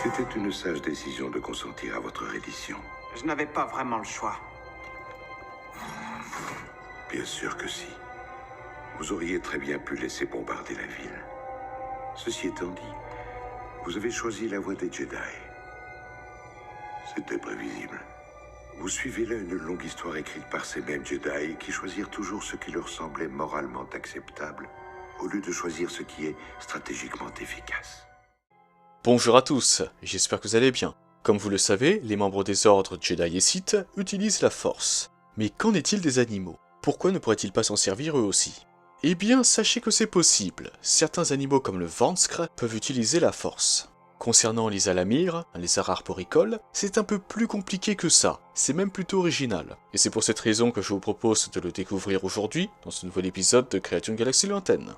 C'était une sage décision de consentir à votre reddition. Je n'avais pas vraiment le choix. Bien sûr que si. Vous auriez très bien pu laisser bombarder la ville. Ceci étant dit, vous avez choisi la voie des Jedi. C'était prévisible. Vous suivez là une longue histoire écrite par ces mêmes Jedi qui choisirent toujours ce qui leur semblait moralement acceptable, au lieu de choisir ce qui est stratégiquement efficace. Bonjour à tous, j'espère que vous allez bien. Comme vous le savez, les membres des ordres Jedi et Sith utilisent la Force. Mais qu'en est-il des animaux? Pourquoi ne pourraient-ils pas s'en servir eux aussi? Eh bien, sachez que c'est possible. Certains animaux comme le Vanskr peuvent utiliser la Force. Concernant les Alamir, un lézard arboricole, c'est un peu plus compliqué que ça, c'est même plutôt original. Et c'est pour cette raison que je vous propose de le découvrir aujourd'hui, dans ce nouvel épisode de Créature une galaxie lointaine.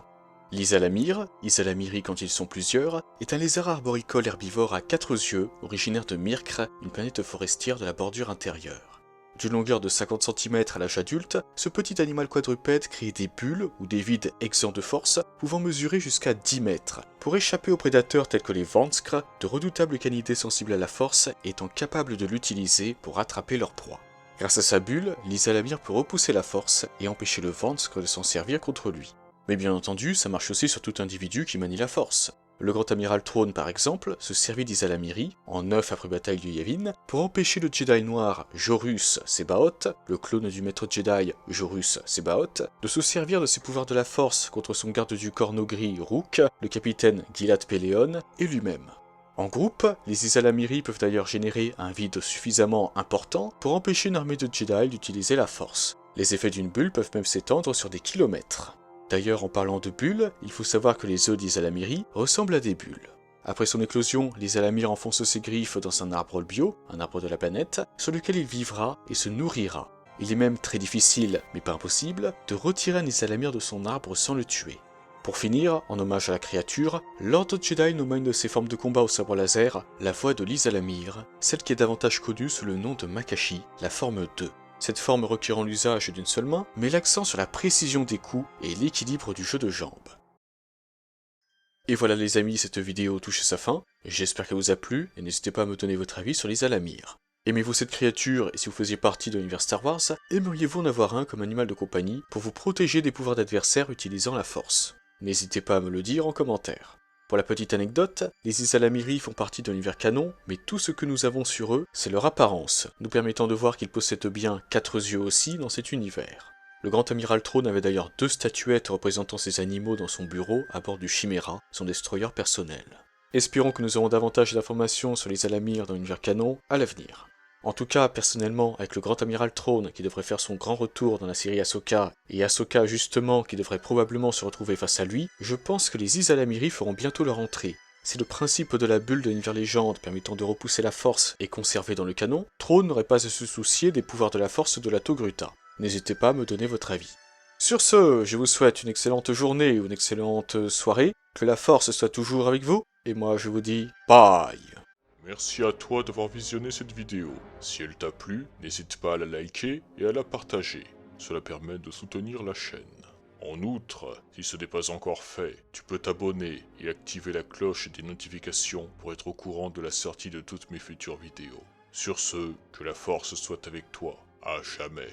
L'Isalamir, Isalamiri quand ils sont plusieurs, est un lézard arboricole herbivore à 4 yeux, originaire de Myrkr, une planète forestière de la bordure intérieure. D'une longueur de 50 cm à l'âge adulte, ce petit animal quadrupède crée des bulles ou des vides exempts de force pouvant mesurer jusqu'à 10 mètres. Pour échapper aux prédateurs tels que les Vanskr, de redoutables canidés sensibles à la force étant capables de l'utiliser pour attraper leur proie. Grâce à sa bulle, l'Isalamir peut repousser la force et empêcher le Vanskr de s'en servir contre lui. Mais bien entendu, ça marche aussi sur tout individu qui manie la force. Le grand amiral Thrawn, par exemple, se servit d'Isalamiri, en œuf après bataille de Yavin, pour empêcher le Jedi noir Jorus Sebaot, le clone du maître Jedi Jorus Sebaot, de se servir de ses pouvoirs de la force contre son garde du corps gris Rook, le capitaine Gilad Pellaeon, et lui-même. En groupe, les Isalamiri peuvent d'ailleurs générer un vide suffisamment important pour empêcher une armée de Jedi d'utiliser la force. Les effets d'une bulle peuvent même s'étendre sur des kilomètres. D'ailleurs, en parlant de bulles, il faut savoir que les œufs d'Isalamiri ressemblent à des bulles. Après son éclosion, l'Isalamir enfonce ses griffes dans un arbre bio, un arbre de la planète, sur lequel il vivra et se nourrira. Il est même très difficile, mais pas impossible, de retirer un Isalamir de son arbre sans le tuer. Pour finir, en hommage à la créature, l'Ordre Jedi nomma une de ses formes de combat au sabre laser la voix de l'Isalamir, celle qui est davantage connue sous le nom de Makashi, la forme 2. Cette forme requérant l'usage d'une seule main met l'accent sur la précision des coups et l'équilibre du jeu de jambes. Et voilà les amis, cette vidéo touche à sa fin, j'espère qu'elle vous a plu et n'hésitez pas à me donner votre avis sur les Alamir. Aimez-vous cette créature et si vous faisiez partie de l'univers Star Wars, aimeriez-vous en avoir un comme animal de compagnie pour vous protéger des pouvoirs d'adversaires utilisant la force? N'hésitez pas à me le dire en commentaire. Pour la petite anecdote, les Isalamiri font partie de l'univers canon, mais tout ce que nous avons sur eux, c'est leur apparence, nous permettant de voir qu'ils possèdent bien 4 yeux aussi dans cet univers. Le grand amiral Thrawn avait d'ailleurs 2 statuettes représentant ces animaux dans son bureau à bord du Chimera, son destroyer personnel. Espérons que nous aurons davantage d'informations sur les Alamir dans l'univers canon à l'avenir. En tout cas, personnellement, avec le grand amiral Thrawn qui devrait faire son grand retour dans la série Ahsoka, et Ahsoka justement qui devrait probablement se retrouver face à lui, je pense que les Isalamiri feront bientôt leur entrée. Si le principe de la bulle de l'univers légende permettant de repousser la force est conservé dans le canon, Thrawn n'aurait pas à se soucier des pouvoirs de la force de la Togruta. N'hésitez pas à me donner votre avis. Sur ce, je vous souhaite une excellente journée ou une excellente soirée, que la force soit toujours avec vous, et moi je vous dis bye. Merci à toi d'avoir visionné cette vidéo. Si elle t'a plu, n'hésite pas à la liker et à la partager. Cela permet de soutenir la chaîne. En outre, si ce n'est pas encore fait, tu peux t'abonner et activer la cloche des notifications pour être au courant de la sortie de toutes mes futures vidéos. Sur ce, que la force soit avec toi, à jamais.